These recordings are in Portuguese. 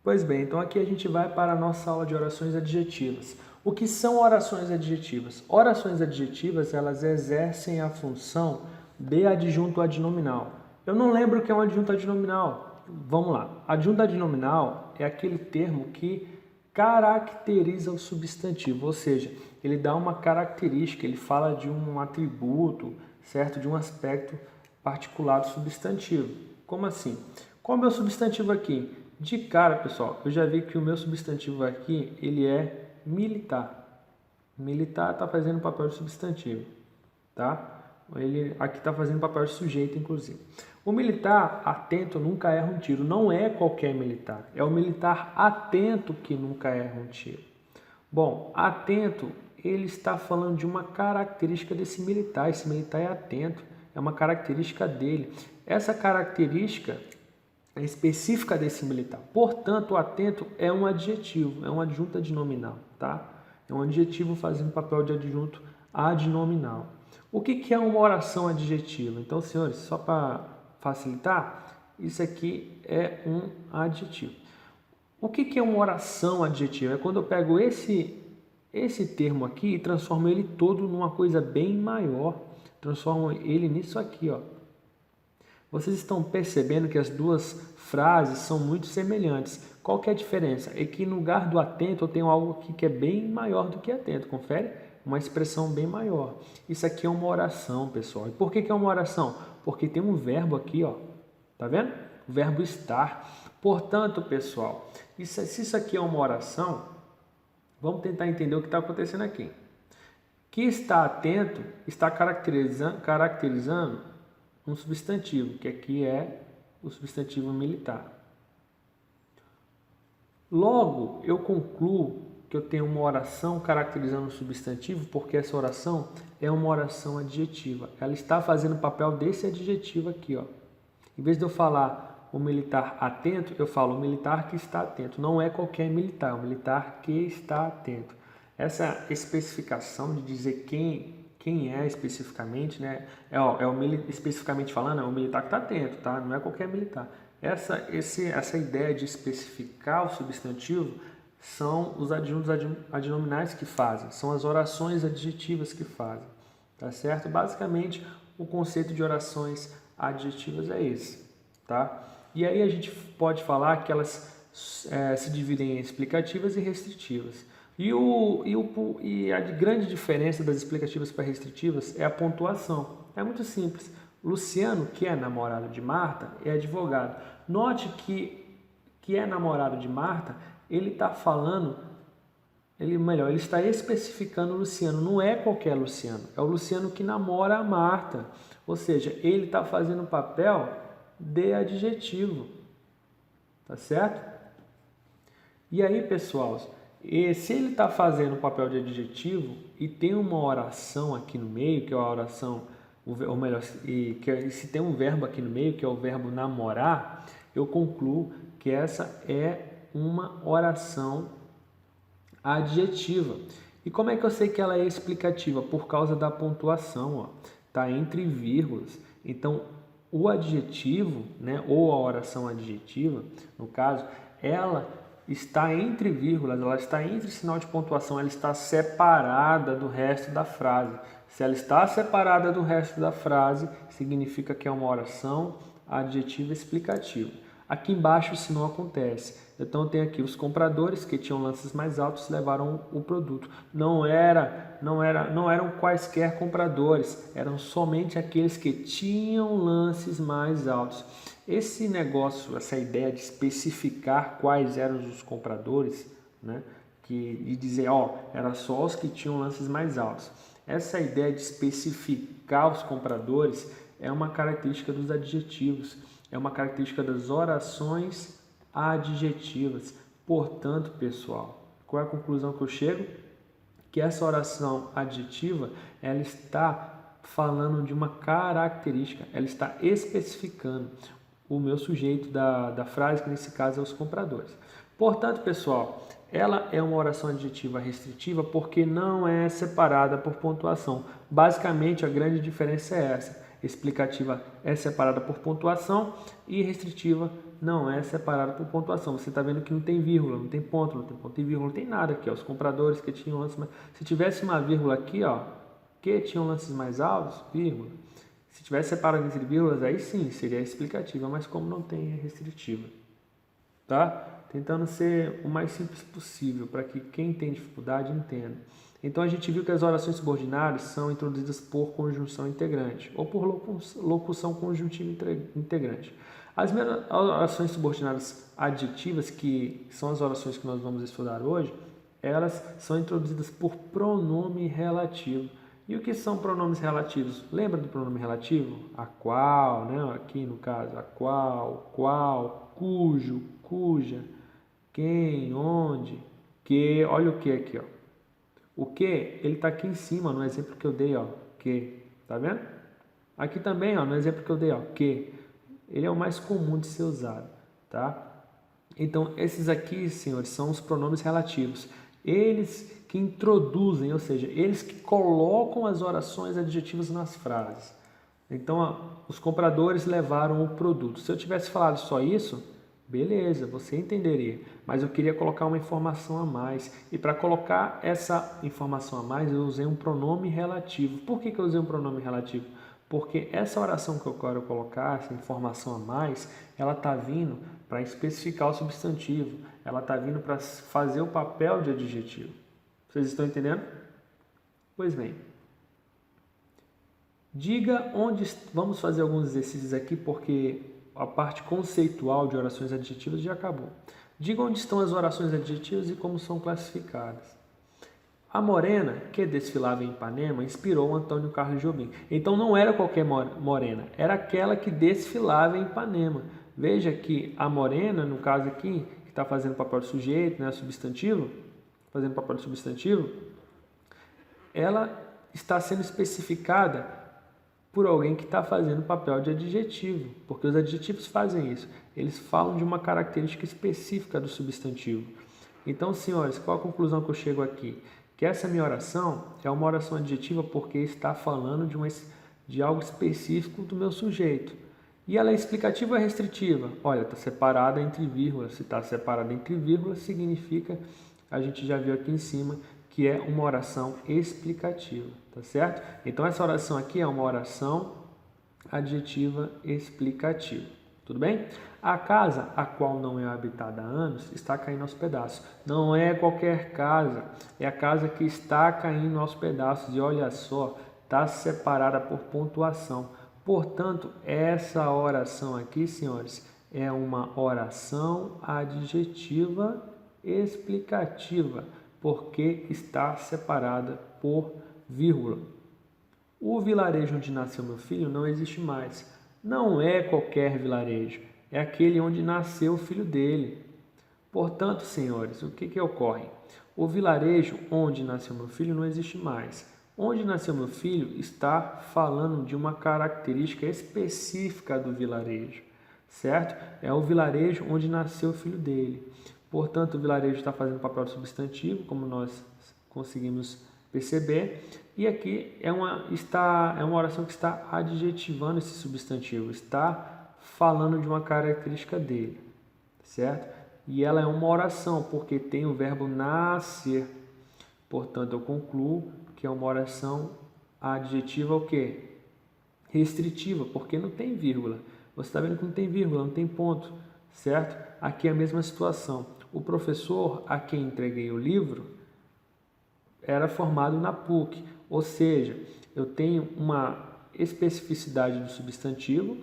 Pois bem, então aqui a gente vai para a nossa aula de orações adjetivas. O que são orações adjetivas? Orações adjetivas, elas exercem a função de adjunto adnominal. Eu não lembro o que é um adjunto adnominal. Vamos lá. Adjunto adnominal é aquele termo que caracteriza o substantivo, ou seja, ele dá uma característica, ele fala de um atributo, certo? De um aspecto particular do substantivo. Como assim? Qual é o meu substantivo aqui? De cara, pessoal, eu já vi que o meu substantivo aqui, ele é militar. Militar está fazendo papel de substantivo, tá? Ele aqui está fazendo papel de sujeito, inclusive. O militar atento nunca erra um tiro. Não é qualquer militar. É o militar atento que nunca erra um tiro. Bom, atento, ele está falando de uma característica desse militar. Esse militar é atento. É uma característica dele. Essa característica é específica desse militar. Portanto, o atento é um adjetivo, é um adjunto adnominal, tá? É um adjetivo fazendo papel de adjunto adnominal. O que é uma oração adjetiva? Então, senhores, só para facilitar, isso aqui é um adjetivo. O que é uma oração adjetiva? É quando eu pego esse termo aqui e transformo ele todo numa coisa bem maior. Transformo ele nisso aqui, ó. Vocês estão percebendo que as duas frases são muito semelhantes. Qual que é a diferença? É que no lugar do atento eu tenho algo aqui que é bem maior do que atento. Confere? Uma expressão bem maior. Isso aqui é uma oração, pessoal. E por que é uma oração? Porque tem um verbo aqui, ó. Tá vendo? O verbo estar. Portanto, pessoal, se isso aqui é uma oração, vamos tentar entender o que está acontecendo aqui. Que está atento está caracterizando um substantivo, que aqui é o substantivo militar. Logo, eu concluo que eu tenho uma oração caracterizando um substantivo, porque essa oração é uma oração adjetiva. Ela está fazendo o papel desse adjetivo aqui, ó. Em vez de eu falar o militar atento, eu falo o militar que está atento. Não é qualquer militar, é o militar que está atento. Essa especificação de dizer quem é especificamente, né? Especificamente falando, é o militar que está atento, tá? Não é qualquer militar. Essa ideia de especificar o substantivo são os adjuntos adnominais que fazem, são as orações adjetivas que fazem, tá certo? Basicamente, o conceito de orações adjetivas é esse, tá? E aí a gente pode falar que elas se dividem em explicativas e restritivas. E a grande diferença das explicativas para restritivas é a pontuação. É muito simples. Luciano, que é namorado de Marta, é advogado. Note que é namorado de Marta, ele está falando, ele está especificando o Luciano. Não é qualquer Luciano, é o Luciano que namora a Marta. Ou seja, ele está fazendo o papel de adjetivo. Tá certo? E aí, pessoal, se ele está fazendo o papel de adjetivo e tem uma oração aqui no meio, que é a oração, ou melhor, se tem um verbo aqui no meio, que é o verbo namorar, eu concluo que essa é uma oração adjetiva. E como é que eu sei que ela é explicativa? Por causa da pontuação, ó. Tá entre vírgulas. Então, o adjetivo, né, ou a oração adjetiva, no caso, ela está entre vírgulas, ela está entre sinal de pontuação, ela está separada do resto da frase. Se ela está separada do resto da frase, significa que é uma oração adjetiva explicativa. Aqui embaixo isso não acontece. Então tem aqui os compradores que tinham lances mais altos levaram o produto. Não eram quaisquer compradores, eram somente aqueles que tinham lances mais altos. Esse negócio, essa ideia de especificar quais eram os compradores, né? E dizer, era só os que tinham lances mais altos. Essa ideia de especificar os compradores é uma característica dos adjetivos, é uma característica das orações adjetivas. Portanto, pessoal, qual é a conclusão que eu chego? Que essa oração adjetiva, ela está falando de uma característica, ela está especificando o meu sujeito da frase, que nesse caso é os compradores. Portanto, pessoal, ela é uma oração adjetiva restritiva porque não é separada por pontuação. Basicamente, a grande diferença é essa. Explicativa é separada por pontuação e restritiva não é separado por pontuação. Você está vendo que não tem vírgula, não tem ponto e vírgula, não tem nada aqui. Ó. Os compradores que tinham lances mais... Se tivesse uma vírgula aqui, ó, que tinham lances mais altos, vírgula. Se tivesse separado entre vírgulas, aí sim, seria explicativa, mas como não tem, é restritiva. Tá? Tentando ser o mais simples possível, para que quem tem dificuldade entenda. Então, a gente viu que as orações subordinadas são introduzidas por conjunção integrante, ou por locução conjuntiva integrante. As orações subordinadas adjetivas, que são as orações que nós vamos estudar hoje, elas são introduzidas por pronome relativo. E o que são pronomes relativos? Lembra do pronome relativo? A qual, né? Aqui no caso, a qual, cujo, cuja, quem, onde, que. Olha o que aqui, ó. O que, ele está aqui em cima, no exemplo que eu dei, ó. Que, tá vendo? Aqui também, ó, no exemplo que eu dei, ó. Que. Ele é o mais comum de ser usado, tá? Então, esses aqui, senhores, são os pronomes relativos. Eles que introduzem, ou seja, eles que colocam as orações adjetivas nas frases. Então, ó, os compradores levaram o produto. Se eu tivesse falado só isso, beleza, você entenderia. Mas eu queria colocar uma informação a mais. E para colocar essa informação a mais, eu usei um pronome relativo. Por que eu usei um pronome relativo? Porque essa oração que eu quero colocar, essa informação a mais, ela está vindo para especificar o substantivo. Ela está vindo para fazer o papel de adjetivo. Vocês estão entendendo? Pois bem. Diga onde... Vamos fazer alguns exercícios aqui, porque a parte conceitual de orações adjetivas já acabou. Diga onde estão as orações adjetivas e como são classificadas. A morena que desfilava em Ipanema inspirou Antônio Carlos Jobim. Então não era qualquer morena, era aquela que desfilava em Ipanema. Veja que a morena, no caso aqui, que está fazendo o papel de sujeito, né, substantivo, fazendo o papel de substantivo, ela está sendo especificada por alguém que está fazendo o papel de adjetivo, porque os adjetivos fazem isso. Eles falam de uma característica específica do substantivo. Então, senhores, qual a conclusão que eu chego aqui? Que essa minha oração é uma oração adjetiva porque está falando de algo específico do meu sujeito. E ela é explicativa ou restritiva? Olha, está separada entre vírgulas. Se está separada entre vírgulas, significa, a gente já viu aqui em cima, que é uma oração explicativa, tá certo? Então, essa oração aqui é uma oração adjetiva explicativa. Tudo bem? A casa, a qual não é habitada há anos, está caindo aos pedaços. Não é qualquer casa, é a casa que está caindo aos pedaços. E olha só, está separada por pontuação. Portanto, essa oração aqui, senhores, é uma oração adjetiva explicativa, porque está separada por vírgula. O vilarejo onde nasceu meu filho não existe mais. Não é qualquer vilarejo, é aquele onde nasceu o filho dele. Portanto, senhores, o que ocorre? O vilarejo onde nasceu meu filho não existe mais. Onde nasceu meu filho está falando de uma característica específica do vilarejo, certo? É o vilarejo onde nasceu o filho dele. Portanto, o vilarejo está fazendo papel de substantivo, como nós conseguimos perceber. E aqui é uma oração que está adjetivando esse substantivo, está falando de uma característica dele, certo? E ela é uma oração, porque tem o verbo nascer. Portanto, eu concluo que é uma oração adjetiva o quê? Restritiva, porque não tem vírgula. Você está vendo que não tem vírgula, não tem ponto, certo? Aqui é a mesma situação. O professor a quem entreguei o livro era formado na PUC, ou seja, eu tenho uma especificidade do substantivo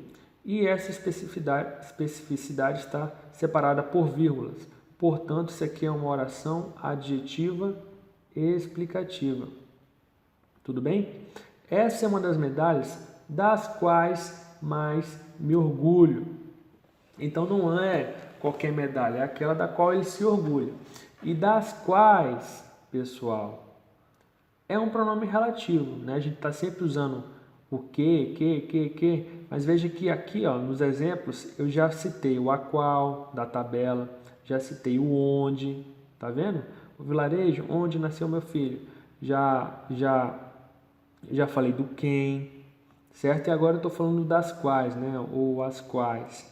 e essa especificidade está separada por vírgulas. Portanto, isso aqui é uma oração adjetiva explicativa. Tudo bem? Essa é uma das medalhas das quais mais me orgulho. Então, não é qualquer medalha, é aquela da qual ele se orgulha. E das quais, pessoal, é um pronome relativo, né? A gente está sempre usando o que, mas veja que aqui, ó, nos exemplos, eu já citei o a qual da tabela, já citei o onde, tá vendo? O vilarejo, onde nasceu meu filho, já falei do quem, certo? E agora eu estou falando das quais, né? Ou as quais.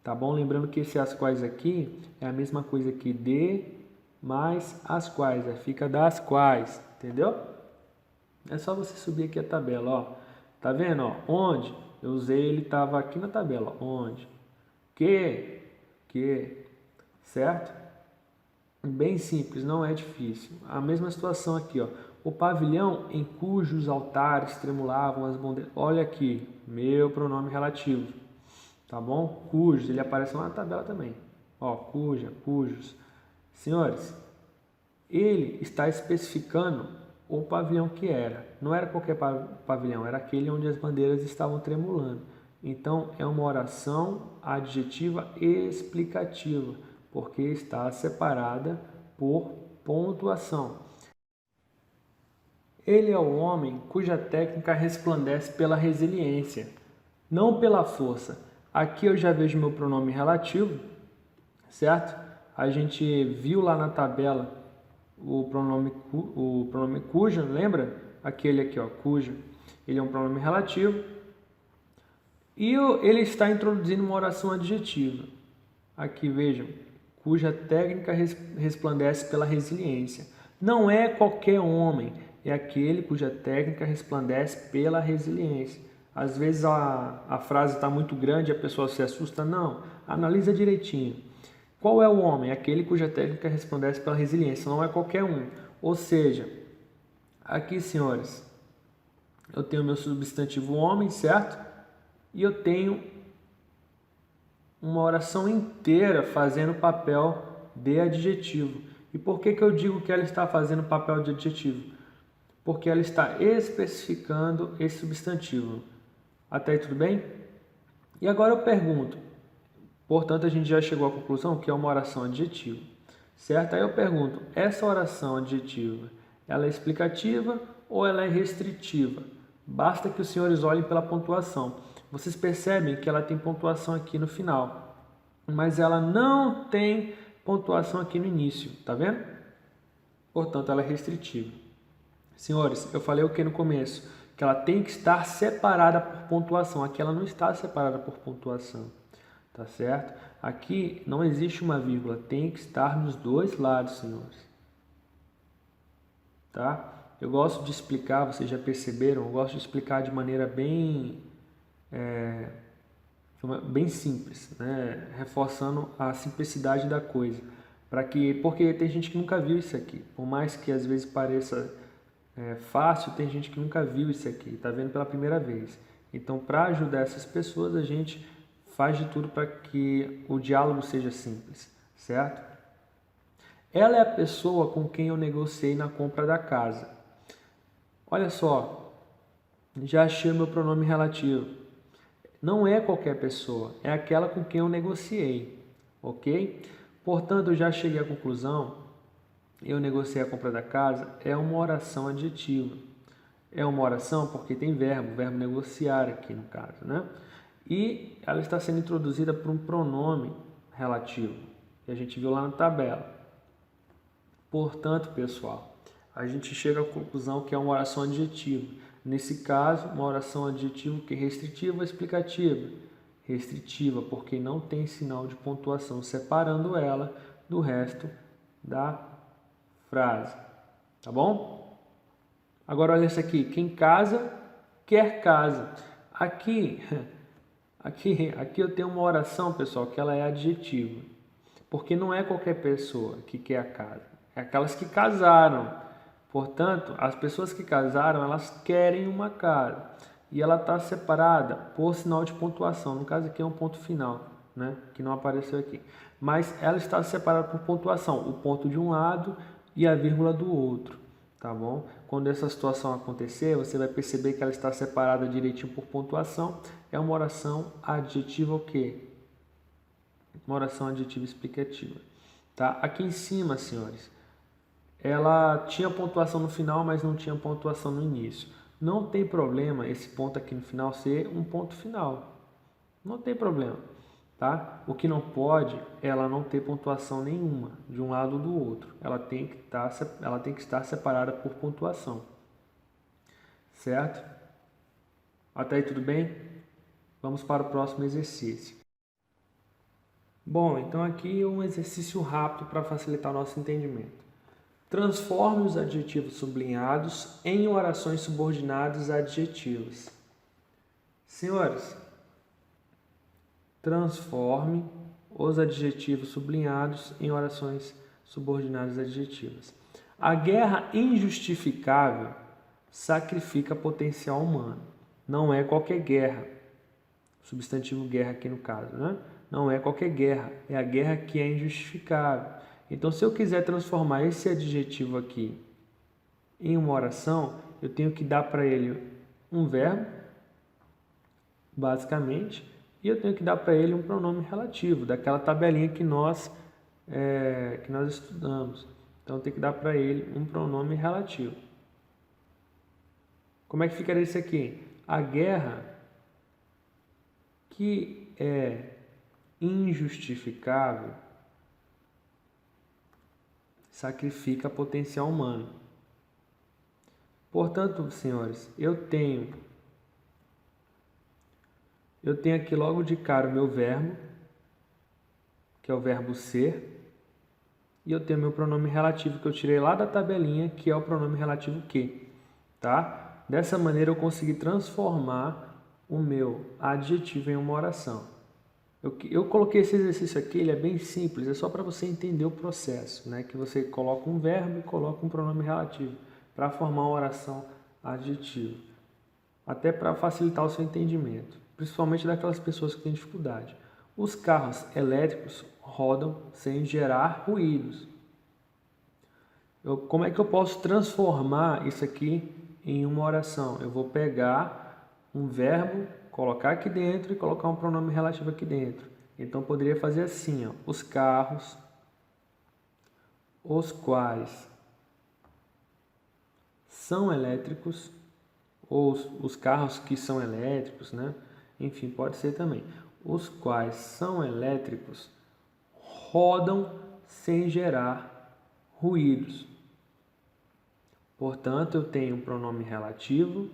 Tá bom? Lembrando que esse as quais aqui é a mesma coisa que de mais as quais, fica das quais, entendeu? É só você subir aqui a tabela, ó. Tá vendo, ó? Onde? Eu usei, ele estava aqui na tabela, ó. Onde? Que, certo? Bem simples, não é difícil. A mesma situação aqui, ó. O pavilhão em cujos altares tremulavam as bandeiras. Olha aqui, meu pronome relativo, tá bom? Cujos, ele aparece lá na tabela também. Ó, cuja, cujos. Senhores, ele está especificando o pavilhão que era. Não era qualquer pavilhão, era aquele onde as bandeiras estavam tremulando. Então, é uma oração adjetiva explicativa, porque está separada por pontuação. Ele é o homem cuja técnica resplandece pela resiliência, não pela força. Aqui eu já vejo meu pronome relativo, certo? A gente viu lá na tabela o pronome cuja, lembra? Aquele aqui, ó, cuja. Ele é um pronome relativo. E ele está introduzindo uma oração adjetiva. Aqui, vejam, cuja técnica resplandece pela resiliência. Não é qualquer homem, é aquele cuja técnica resplandece pela resiliência. Às vezes a frase está muito grande e a pessoa se assusta. Não, analisa direitinho. Qual é o homem? Aquele cuja técnica resplandece pela resiliência, não é qualquer um. Ou seja, aqui, senhores, eu tenho meu substantivo homem, certo? E eu tenho uma oração inteira fazendo papel de adjetivo. E por que eu digo que ela está fazendo papel de adjetivo? Porque ela está especificando esse substantivo. Até aí tudo bem? E agora eu pergunto, portanto a gente já chegou à conclusão que é uma oração adjetiva, certo? Aí eu pergunto, essa oração adjetiva, ela é explicativa ou ela é restritiva? Basta que os senhores olhem pela pontuação. Vocês percebem que ela tem pontuação aqui no final, mas ela não tem pontuação aqui no início, tá vendo? Portanto, ela é restritiva. Senhores, eu falei o que no começo? Que ela tem que estar separada por pontuação. Aqui ela não está separada por pontuação, tá certo? Aqui não existe uma vírgula, tem que estar nos dois lados, senhores. Tá? Eu gosto de explicar, vocês já perceberam, eu gosto de explicar de maneira bem simples, né? Reforçando a simplicidade da coisa. Porque tem gente que nunca viu isso aqui. Por mais que às vezes pareça fácil, tem gente que nunca viu isso aqui, está vendo pela primeira vez. Então, para ajudar essas pessoas, a gente faz de tudo para que o diálogo seja simples, certo? Ela é a pessoa com quem eu negociei na compra da casa. Olha só, já achei o meu pronome relativo. Não é qualquer pessoa, é aquela com quem eu negociei, ok? Portanto, eu já cheguei à conclusão, eu negociei a compra da casa, é uma oração adjetiva. É uma oração porque tem verbo negociar aqui no caso, né? E ela está sendo introduzida por um pronome relativo, que a gente viu lá na tabela. Portanto, pessoal, a gente chega à conclusão que é uma oração adjetiva. Nesse caso, uma oração adjetiva que é restritiva ou explicativa? Restritiva, porque não tem sinal de pontuação separando ela do resto da frase. Tá bom? Agora olha isso aqui. Quem casa, quer casa. Aqui eu tenho uma oração, pessoal, que ela é adjetiva. Porque não é qualquer pessoa que quer a casa. É aquelas que casaram. Portanto, as pessoas que casaram, elas querem uma casa. E ela está separada por sinal de pontuação. No caso aqui é um ponto final, né? Que não apareceu aqui. Mas ela está separada por pontuação. O ponto de um lado e a vírgula do outro. Tá bom? Quando essa situação acontecer, você vai perceber que ela está separada direitinho por pontuação. É uma oração adjetiva o quê? Uma oração adjetiva explicativa. Tá? Aqui em cima, senhores, ela tinha pontuação no final, mas não tinha pontuação no início. Não tem problema esse ponto aqui no final ser um ponto final. Não tem problema, tá? O que não pode é ela não ter pontuação nenhuma, de um lado ou do outro. Ela tem que estar separada por pontuação. Certo? Até aí tudo bem? Vamos para o próximo exercício. Bom, então aqui um exercício rápido para facilitar o nosso entendimento. Transforme os adjetivos sublinhados em orações subordinadas adjetivas. Senhores, transforme os adjetivos sublinhados em orações subordinadas adjetivas. A guerra injustificável sacrifica potencial humano. Não é qualquer guerra. Substantivo guerra aqui no caso, né? Não é qualquer guerra, é a guerra que é injustificável. Então, se eu quiser transformar esse adjetivo aqui em uma oração, eu tenho que dar para ele um verbo, basicamente, e eu tenho que dar para ele um pronome relativo, daquela tabelinha que nós estudamos. Então, eu tenho que dar para ele um pronome relativo. Como é que ficaria isso aqui? A guerra que é injustificável sacrifica potencial humano. Portanto, senhores, eu tenho aqui logo de cara o meu verbo, que é o verbo ser, e eu tenho meu pronome relativo que eu tirei lá da tabelinha, que é o pronome relativo que, tá? Dessa maneira eu consegui transformar o meu adjetivo em uma oração. Eu coloquei esse exercício aqui, ele é bem simples, é só para você entender o processo, né? Que você coloca um verbo e coloca um pronome relativo para formar uma oração adjetiva. Até para facilitar o seu entendimento, principalmente daquelas pessoas que têm dificuldade. Os carros elétricos rodam sem gerar ruídos. Como é que eu posso transformar isso aqui em uma oração? Eu vou pegar um verbo, colocar aqui dentro e colocar um pronome relativo aqui dentro. Então, poderia fazer assim, ó, os carros, os quais são elétricos, ou os carros que são elétricos, né? Enfim, pode ser também. Os quais são elétricos rodam sem gerar ruídos. Portanto, eu tenho um pronome relativo,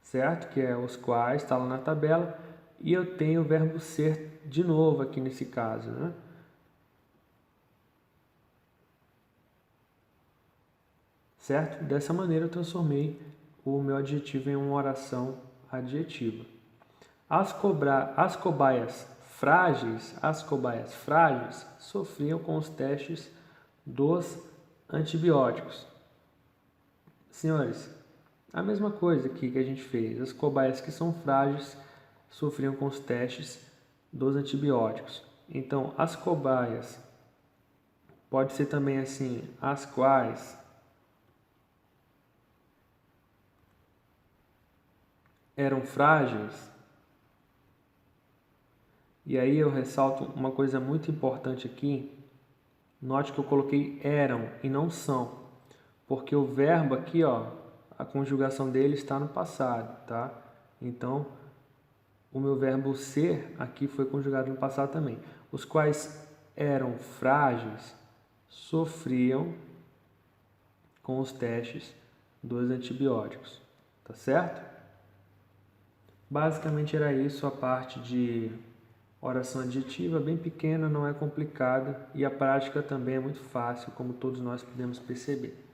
certo? Que é os quais, está lá na tabela, e eu tenho o verbo ser de novo aqui nesse caso, né? Certo? Dessa maneira eu transformei o meu adjetivo em uma oração adjetiva. As cobaias frágeis sofriam com os testes dos antibióticos. Senhores, a mesma coisa aqui que a gente fez. As cobaias que são frágeis sofriam com os testes dos antibióticos. Então, as cobaias pode ser também assim, as quais eram frágeis. E aí eu ressalto uma coisa muito importante aqui. Note que eu coloquei eram e não são, porque o verbo aqui, ó, a conjugação dele está no passado, tá? Então, o meu verbo ser aqui foi conjugado no passado também. Os quais eram frágeis sofriam com os testes dos antibióticos, tá certo? Basicamente era isso, a parte de oração adjetiva, bem pequena, não é complicada e a prática também é muito fácil, como todos nós podemos perceber.